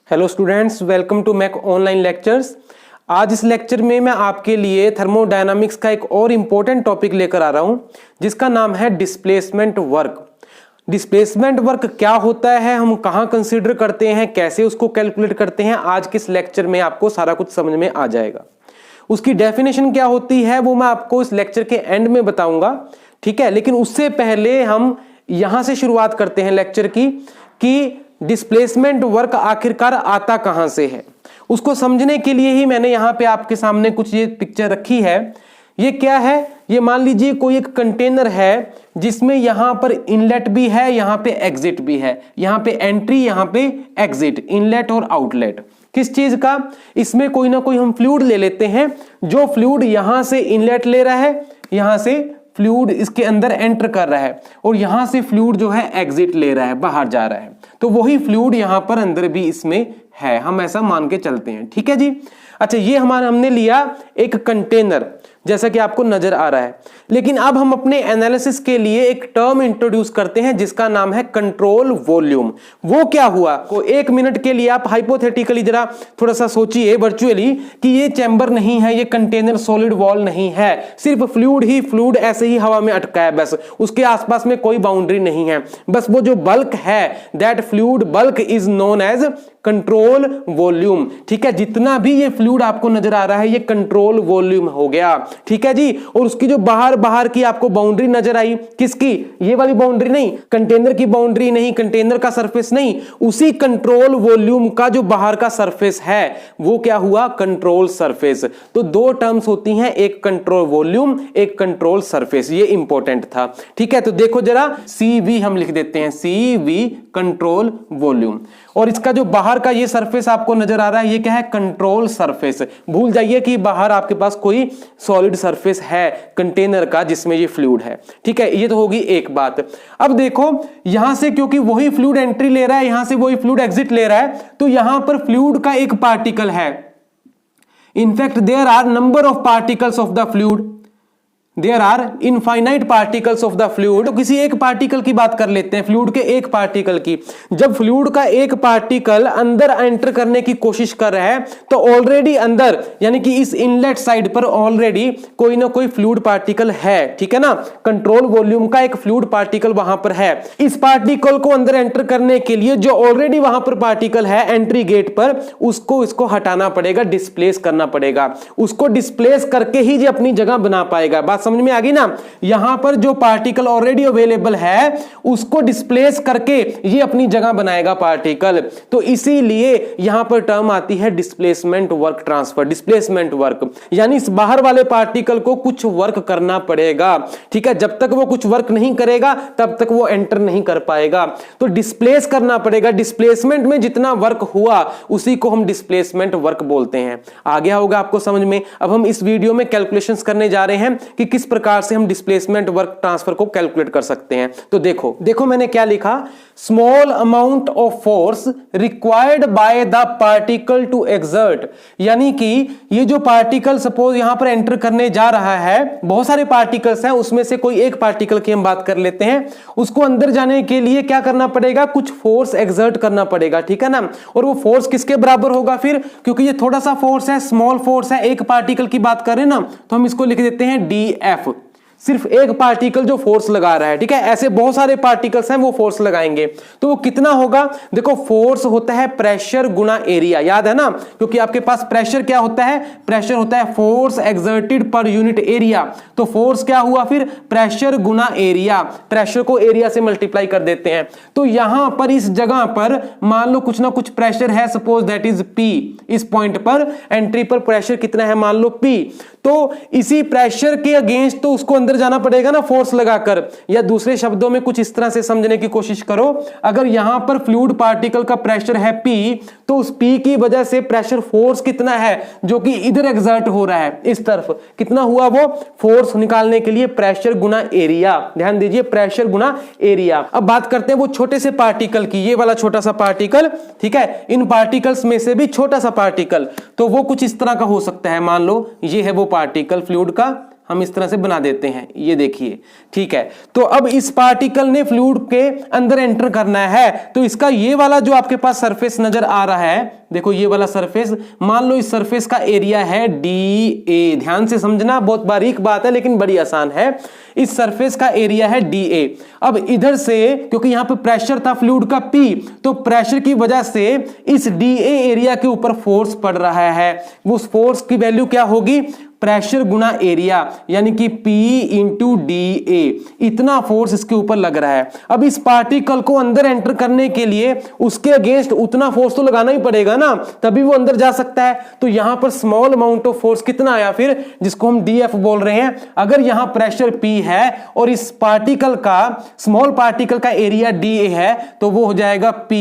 Hello students, welcome to Mac online lectures. आज इस lecture में मैं आपके लिए थर्मोडायनामिक्स का एक और इम्पोर्टेंट टॉपिक लेकर आ रहा हूं जिसका नाम है डिस्प्लेसमेंट वर्क। डिस्प्लेसमेंट वर्क क्या होता है, हम कहां कंसीडर करते हैं, कैसे उसको कैलकुलेट करते हैं, आज के इस लेक्चर में आपको सारा कुछ समझ में आ जाएगा। उसकी डेफिनेशन क्या होती है वो मैं आपको इस लेक्चर के एंड में बताऊंगा, ठीक है। लेकिन उससे पहले हम यहां से शुरुआत करते हैं लेक्चर की कि डिस्प्लेसमेंट वर्क आखिरकार आता कहां से है। उसको समझने के लिए ही मैंने यहां पे आपके सामने कुछ ये पिक्चर रखी है। ये क्या है, ये मान लीजिए कोई एक कंटेनर है जिसमें यहां पर इनलेट भी है, यहां पे एग्जिट भी है, यहां पे एंट्री, यहां पे एग्जिट, इनलेट और आउटलेट। किस चीज का, इसमें कोई ना कोई हम फ्लूइड ले लेते हैं। जो फ्लूइड यहां से इनलेट ले रहा है, यहां से फ्लूइड इसके अंदर एंटर कर रहा है और यहां से फ्लूइड जो है एग्जिट ले रहा है, बाहर जा रहा है। तो वही फ्लूइड यहां पर अंदर भी इसमें है, हम ऐसा मान के चलते हैं, ठीक है जी। अच्छा, ये हमने लिया एक कंटेनर जैसा कि आपको नजर आ रहा है। लेकिन अब हम अपने एनालिसिस के लिए एक टर्म इंट्रोड्यूस करते हैं जिसका नाम है कंट्रोल वॉल्यूम। वो क्या हुआ, को एक मिनट के लिए आप हाइपोथेटिकली जरा थोड़ा सा सोचिए वर्चुअली कि ये चैम्बर नहीं है, ये कंटेनर सॉलिड वॉल नहीं है, सिर्फ फ्लूइड ऐसे ही हवा में अटका है, बस उसके आसपास में कोई बाउंड्री नहीं है। बस वो जो बल्क है, that fluid bulk is known as control volume, ठीक है। जितना भी ये फ्लूइड आपको नजर आ रहा है ये कंट्रोल वॉल्यूम हो गया, ठीक है जी। और उसकी जो बाहर की आपको बाउंड्री नजर आई, किसकी, ये वाली बाउंड्री नहीं, कंटेनर की बाउंड्री नहीं, कंटेनर का सरफेस नहीं, उसी कंट्रोल वॉल्यूम का जो बाहर का सरफेस है वो क्या हुआ, कंट्रोल सरफेस। तो दो टर्म्स होती हैं, एक कंट्रोल वॉल्यूम, एक कंट्रोल सरफेस। ये इंपॉर्टेंट था, ठीक है। तो देखो जरा, CV हम लिख देते हैं, CV कंट्रोल वॉल्यूम। और इसका जो बाहर का ये सरफेस आपको नजर आ रहा है ये क्या है, कंट्रोल सरफेस। भूल जाइए कि बाहर आपके पास कोई सॉलिड सरफेस है कंटेनर का जिसमें ये फ्लूइड है, ठीक है। ये तो होगी एक बात। अब देखो यहां से क्योंकि वही फ्लूइड एंट्री ले रहा है, यहां से वही फ्लूइड एग्जिट ले रहा है, तो यहां पर फ्लूइड का एक पार्टिकल है। In fact there are number of particles of the fluid, there are infinite particles of the fluid. तो किसी एक पार्टिकल की बात कर लेते हैं, फ्लूइड के एक पार्टिकल की। जब फ्लूइड का एक पार्टिकल अंदर एंटर करने की कोशिश कर रहा है तो ऑलरेडी अंदर, यानी कि इस इनलेट साइड पर ऑलरेडी कोई ना कोई फ्लूइड पार्टिकल है, ठीक है ना। कंट्रोल वॉल्यूम का एक फ्लूइड पार्टिकल वहां पर है। इस पार्टिकल को अंदर एंटर करने के लिए जो ऑलरेडी वहां पर पार्टिकल है एंट्री गेट पर, इसको हटाना पड़ेगा, डिस्प्लेस करना पड़ेगा। उसको डिस्प्लेस करके ही ये अपनी जगह बना पाएगा। बात समझ में आ गई ना। यहां पर जो पार्टिकल ऑलरेडी अवेलेबल है उसको डिस्प्लेस करके ये अपनी जगह बनाएगा पार्टिकल। तो इसीलिए यहां पर टर्म आती है displacement work transfer, displacement work. यानी इस बाहर वाले पार्टिकल को कुछ वर्क करना पड़ेगा, ठीक है। जब तक वो कुछ वर्क नहीं करेगा तब तक वो एंटर नहीं कर पाएगा। तो डिस्प्लेस करना पड़ेगा। डिस्प्लेसमेंट में जितना वर्क हुआ उसी को हम डिस्प्लेसमेंट वर्क बोलते हैं। आ गया होगा आपको समझ में। अब हम इस वीडियो में कैलकुलेशंस करने जा रहे हैं कि किस प्रकार से हम डिस्प्लेसमेंट वर्क ट्रांसफर को कैलकुलेट कर सकते हैं। तो देखो मैंने क्या लिखा, small amount of force required by the particle to exert. यानी कि ये जो पार्टिकल सपोज यहां पर एंटर करने जा रहा है, बहुत सारे पार्टिकल्स हैं, उसमें से कोई एक पार्टिकल की हम बात कर लेते हैं। उसको अंदर जाने के लिए क्या करना पड़ेगा, कुछ फोर्स एक्सर्ट करना पड़ेगा, ठीक है ना। और वो फोर्स किसके बराबर होगा फिर, क्योंकि ये थोड़ा सा फोर्स है, स्मॉल फोर्स है, एक पार्टिकल की बात करें ना तो हम इसको लिख देते हैं DF। सिर्फ एक पार्टिकल जो फोर्स लगा रहा है, ठीक है। ऐसे बहुत सारे पार्टिकल्स हैं वो फोर्स लगाएंगे, तो वो कितना होगा, देखो फोर्स होता है प्रेशर गुना एरिया, याद है ना। क्योंकि आपके पास प्रेशर क्या होता है, प्रेशर होता है force exerted per unit area. तो फोर्स क्या हुआ फिर, प्रेशर गुना एरिया। प्रेशर को एरिया से मल्टीप्लाई कर देते हैं। तो यहां पर इस जगह पर मान लो कुछ ना कुछ प्रेशर है, सपोज दैट इज P। इस पॉइंट पर एंट्री पर प्रेशर कितना है, मान लो P। तो इसी प्रेशर के अगेंस्ट तो उसको अंदर जाना पड़ेगा ना फोर्स लगाकर। या दूसरे शब्दों में कुछ इस तरह से समझने की कोशिश करो, अगर यहां पर फ्लूइड पार्टिकल का प्रेशर है P, तो उस P की वजह से प्रेशर फोर्स कितना है जो कि इधर एक्सर्ट हो रहा है, इस तरफ कितना हुआ, वो फोर्स निकालने के लिए प्रेशर गुना एरिया। ध्यान दीजिए, प्रेशर गुना एरिया। अब बात करते हैं वो छोटे से पार्टिकल की, ये वाला छोटा सा पार्टिकल, ठीक है। इन पार्टिकल्स में से भी छोटा सा पार्टिकल, तो वो कुछ इस तरह का हो सकता है। मान लो ये है वो पार्टिकल फ्लूइड का, हम इस तरह से बना देते हैं, ये देखिए, ठीक है। तो अब इस पार्टिकल ने फ्लूइड के अंदर एंटर करना है, तो इसका ये वाला जो आपके पास सरफेस नजर आ रहा है, देखो ये वाला सरफेस, मान लो इस सरफेस का एरिया है DA। ध्यान से समझना, बहुत बारीक बात है लेकिन बड़ी आसान है। इस सरफेस का एरिया है DA। अब इधर से क्योंकि यहां पे प्रेशर था फ्लूइड का P, तो प्रेशर की वजह से इस DA एरिया के ऊपर फोर्स पड़ रहा है। उस फोर्स की वैल्यू क्या होगी? प्रेशर गुना एरिया, यानी कि P इंटू DA। इतना फोर्स इसके ऊपर लग रहा है। अब इस पार्टिकल को अंदर एंटर करने के लिए उसके अगेंस्ट उतना फोर्स तो लगाना ही पड़ेगा ना, तभी वो अंदर जा सकता है। तो यहां पर स्मॉल अमाउंट ऑफ फोर्स कितना आया फिर, जिसको हम DF बोल रहे हैं। अगर यहां प्रेशर P है और इस पार्टिकल का, स्मॉल पार्टिकल का एरिया DA है, तो वो हो जाएगा P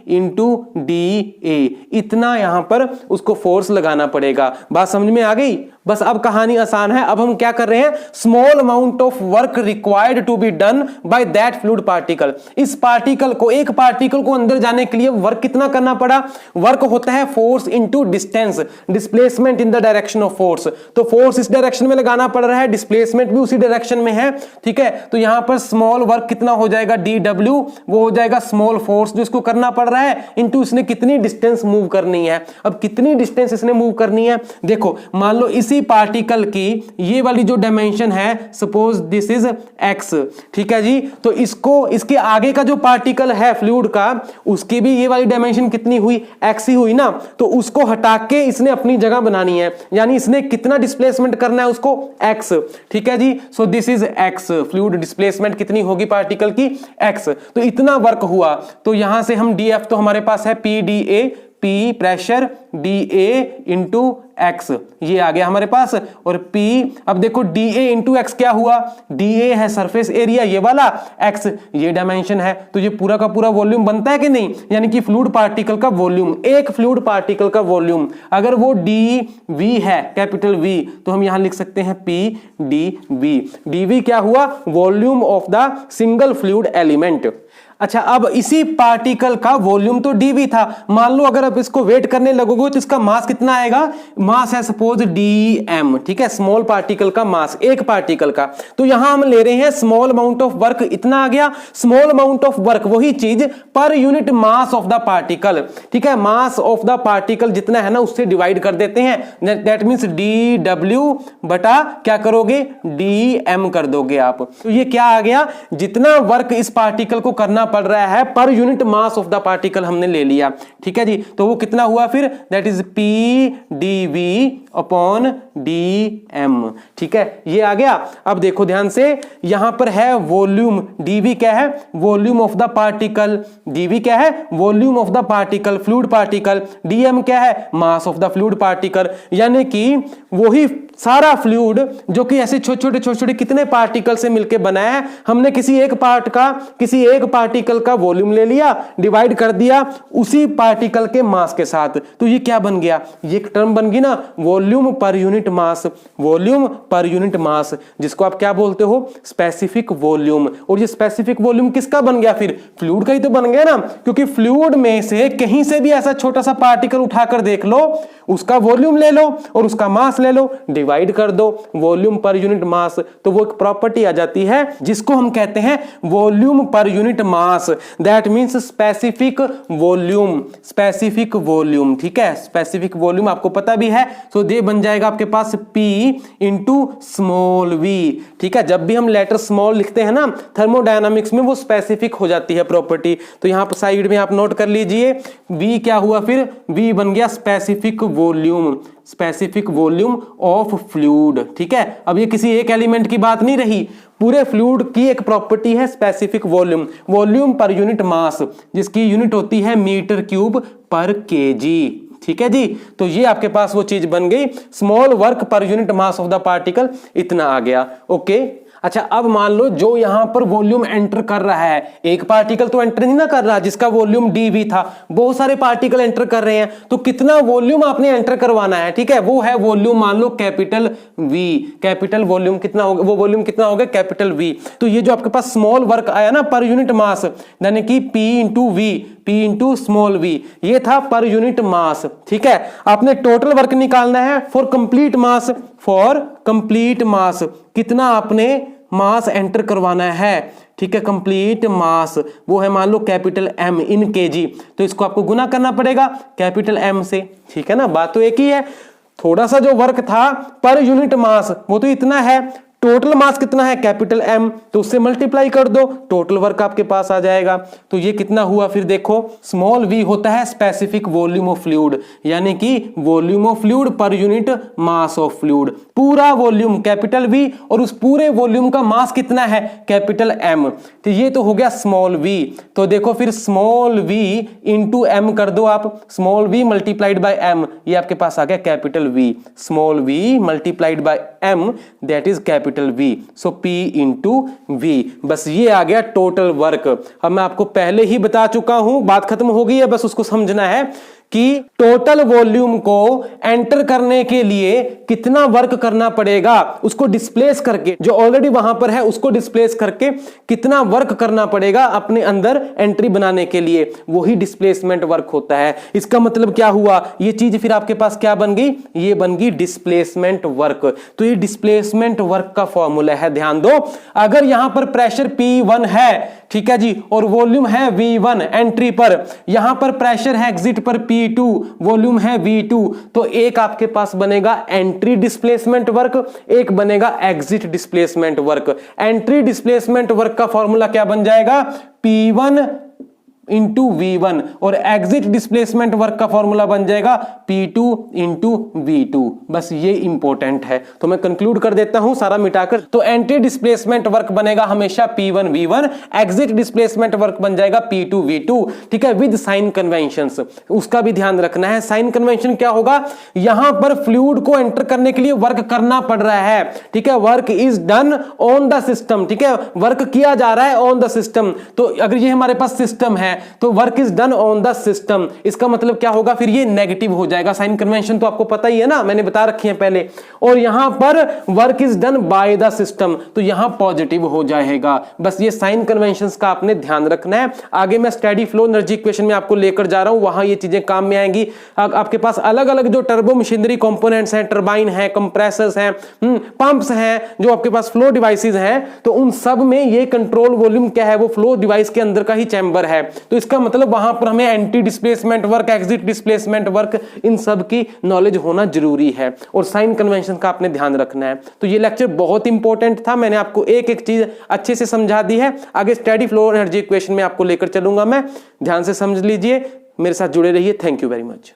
इंटू DA। इतना यहां पर उसको फोर्स लगाना पड़ेगा। बात समझ में आ गई? बस अब कहानी आसान है। अब हम क्या कर रहे हैं, small amount of work required to be done by that fluid particle. इस पार्टिकल को, एक पार्टिकल को अंदर जाने के लिए वर्क कितना करना पड़ा? वर्क होता है force into distance, displacement in the direction of force. तो फोर्स इस डायरेक्शन में लगाना पड़ रहा है, डिस्प्लेसमेंट भी उसी डायरेक्शन में है, ठीक है। तो यहां पर स्मॉल वर्क कितना हो जाएगा? DW, वो हो जाएगा स्मॉल फोर्स जो इसको करना पड़ रहा है, इंटू इसने कितनी डिस्टेंस मूव करनी है। अब कितनी डिस्टेंस इसने मूव करनी है, देखो मान लो इसी पार्टिकल की ये वाली जो डायमेंशन है, सपोज दिस इज x, ठीक है जी। तो इसको, इसके आगे का जो पार्टिकल है फ्लूइड का, उसकी भी ये वाली डायमेंशन कितनी हुई? x ही हुई ना। तो उसको हटा के इसने अपनी जगह बनानी है, यानी इसने कितना डिस्प्लेसमेंट करना है उसको? x, ठीक है जी। So this is x, fluid displacement कितनी होगी पार्टिकल की? x। तो इतना वर्क हुआ। तो यहां से हम DF तो हमारे पास है PDA, P pressure, DA into x, ये आ गया हमारे पास। और P, अब देखो DA इंटू x क्या हुआ? DA है सरफेस एरिया ये वाला, x ये डायमेंशन है। तो ये पूरा का पूरा वॉल्यूम बनता है कि नहीं? यानी कि फ्लूइड पार्टिकल का वॉल्यूम, एक फ्लूइड पार्टिकल का वॉल्यूम अगर वो dV है, कैपिटल V, तो हम यहां लिख सकते हैं PdV। dV क्या हुआ? Volume of the single fluid element. अच्छा, अब इसी पार्टिकल का वॉल्यूम तो dV था, मान लो अगर आप इसको वेट करने लगोगे तो इसका मास कितना आएगा? मास है सपोज dm, ठीक है, स्मॉल पार्टिकल का मास, एक पार्टिकल का। तो यहां हम ले रहे हैं स्मॉल अमाउंट ऑफ वर्क, इतना आ गया। स्मॉल अमाउंट ऑफ वर्क वही चीज per unit mass of the particle, ठीक है, मास ऑफ द पार्टिकल जितना है ना उससे डिवाइड कर देते हैं। दैट मींस dw बटा क्या करोगे? dm कर दोगे आप। तो ये क्या आ गया? जितना वर्क इस पार्टिकल को करना पड़ रहा है per unit mass of the particle हमने ले लिया, ठीक है जी। तो वो कितना हुआ फिर? That is PdV upon dm, ठीक है, ये आ गया। अब देखो ध्यान से, यहां पर है वॉल्यूम, dV क्या है? Volume of the particle. dV क्या है? Volume of the particle, fluid particle. dm क्या है? Mass of the fluid particle. यानी कि वही सारा फ्लूइड जो कि ऐसे छोटे छोटे कितने पार्टिकल से मिलकर बना है, हमने किसी एक पार्ट का, किसी एक पार्टिकल का वॉल्यूम ले लिया, डिवाइड कर दिया उसी पार्टिकल के मास के साथ। तो ये क्या बन गया? ये एक टर्म बन गई ना, volume per unit mass, volume per unit mass, जिसको आप क्या बोलते हो? Specific volume. और ये स्पेसिफिक वॉल्यूम किसका बन गया फिर? फ्लूइड का ही तो बन गया ना, क्योंकि फ्लूइड में से कहीं से भी ऐसा छोटा सा पार्टिकल उठाकर देख लो, उसका वॉल्यूम ले लो और उसका मास ले लो, डिवाइड कर दो, वॉल्यूम पर यूनिट मास। तो वो एक प्रॉपर्टी आ जाती है जिसको हम कहते हैं volume per unit mass. That means specific volume, specific volume, ठीक है, स्पेसिफिक वॉल्यूम आपको पता भी है। तो ये बन जाएगा आपके पास P इंटू स्मॉल v, ठीक है। जब भी हम लेटर स्मॉल लिखते हैं ना थर्मोडायनामिक्स में, वो स्पेसिफिक हो जाती है प्रॉपर्टी। तो यहां पर साइड में आप नोट कर लीजिए, v क्या हुआ फिर? v बन गया specific volume, specific volume of fluid, ठीक है। अब ये किसी एक एलिमेंट की बात नहीं रही, पूरे फ्लूइड की एक प्रॉपर्टी है specific volume, volume per unit mass, जिसकी यूनिट होती है मीटर क्यूब पर केजी, ठीक है जी। तो ये आपके पास वो चीज बन गई, small work per unit mass of the particle, इतना आ गया। ओके, अच्छा, अब मान लो जो यहां पर वॉल्यूम एंटर कर रहा है, एक पार्टिकल तो एंटर नहीं ना कर रहा जिसका वॉल्यूम dV था, बहुत सारे पार्टिकल एंटर कर रहे हैं। तो कितना वॉल्यूम आपने एंटर करवाना है, ठीक है, वो है वॉल्यूम, मान लो कैपिटल V, कैपिटल वॉल्यूम कितना होगा? वो वॉल्यूम कितना होगा? Capital V। तो ये जो आपके पास स्मॉल वर्क आया ना पर यूनिट मास, यानी कि P into V, P into small v, ये था पर यूनिट मास। ठीक है, आपने टोटल वर्क निकालना है for complete mass. For complete mass कितना आपने मास एंटर करवाना है। ठीक है, कंप्लीट मास वो है मान लो कैपिटल M इन kg, तो इसको आपको गुना करना पड़ेगा कैपिटल M से। ठीक है ना, बात तो एक ही है। थोड़ा सा जो वर्क था पर यूनिट मास वो तो इतना है, टोटल मास कितना है कैपिटल M, तो उससे मल्टीप्लाई कर दो, टोटल वर्क आपके पास आ जाएगा। तो ये कितना हुआ फिर देखो, स्मॉल v होता है स्पेसिफिक वॉल्यूम ऑफ फ्लूइड, यानी कि volume of fluid per unit mass of fluid. पूरा वॉल्यूम कैपिटल V और उस पूरे वॉल्यूम का मास कितना है कैपिटल M, तो ये तो हो गया स्मॉल v। तो देखो फिर स्मॉल v इंटू M कर दो आप, small v multiplied by M, ये आपके पास आ गया capital V। Small v multiplied by M that is capital V, so P into V। बस ये आ गया टोटल वर्क। अब मैं आपको पहले ही बता चुका हूं, बात खत्म हो गई है, बस उसको समझना है कि टोटल वॉल्यूम को एंटर करने के लिए कितना वर्क करना पड़ेगा, उसको डिस्प्लेस करके, जो ऑलरेडी वहां पर है उसको डिस्प्लेस करके कितना वर्क करना पड़ेगा अपने अंदर एंट्री बनाने के लिए, वही डिस्प्लेसमेंट वर्क होता है। इसका मतलब क्या हुआ, ये चीज फिर आपके पास क्या बन गई, ये बन गई डिस्प्लेसमेंट वर्क। तो ये डिस्प्लेसमेंट वर्क का फॉर्मूला है, ध्यान दो। अगर यहां पर प्रेशर P1 है, ठीक है जी, और वॉल्यूम है V1 एंट्री पर, यहां पर प्रेशर है एग्जिट पर P2, वॉल्यूम है V2, तो एक आपके पास बनेगा एंट्री डिस्प्लेसमेंट वर्क, एक बनेगा exit displacement work. Entry displacement work का फॉर्मूला क्या बन जाएगा, P1 इंटू V1, और एग्जिट डिस्प्लेसमेंट वर्क का फॉर्मूला बन जाएगा P2 इंटू V2। बस ये इंपॉर्टेंट है, तो मैं कंक्लूड कर देता हूं सारा मिटाकर। तो एंट्री डिस्प्लेसमेंट वर्क बनेगा हमेशा P1 V1, exit displacement work बन जाएगा P2 V2। ठीक है, विद साइन कन्वेंशंस, उसका भी ध्यान रखना है। साइन कन्वेंशन क्या होगा, यहां पर फ्लूइड को एंटर करने के लिए वर्क करना पड़ रहा है। ठीक है, work is done on the system, ठीक है, वर्क किया जा रहा है ऑन द सिस्टम। तो अगर ये हमारे पास सिस्टम है तो work is done on the system, इसका मतलब क्या होगा, फिर ये नेगेटिव हो जाएगा। साइन कन्वेंशन तो आपको पता ही है ना, मैंने बता रखी है पहले। और यहां पर work is done by the system, तो यहां पॉजिटिव हो जाएगा। बस ये साइन कन्वेंशंस का आपने ध्यान रखना है। आगे मैं स्टेडी फ्लो एनर्जी इक्वेशन में आपको लेकर जा रहा हूं, वहां ये चीजें काम में आएंगी। आपके पास अलग अलग जो टर्बो मशीनरी कंपोनेंट्स हैं, टरबाइन है, कंप्रेसर्स हैं, पंप्स हैं, जो आपके पास फ्लो डिवाइसेस हैं, तो उन सब में ये कंट्रोल वॉल्यूम क्या है, वो फ्लो डिवाइस के अंदर का ही चैम्बर है। तो इसका मतलब वहां पर हमें anti displacement work, exit displacement work, इन सब की नॉलेज होना जरूरी है, और साइन कन्वेंशन का आपने ध्यान रखना है। तो ये लेक्चर बहुत इंपॉर्टेंट था, मैंने आपको एक एक चीज अच्छे से समझा दी है। आगे स्टेडी फ्लो एनर्जी इक्वेशन में आपको लेकर चलूंगा मैं, ध्यान से समझ लीजिए, मेरे साथ जुड़े रहिए। Thank you very much.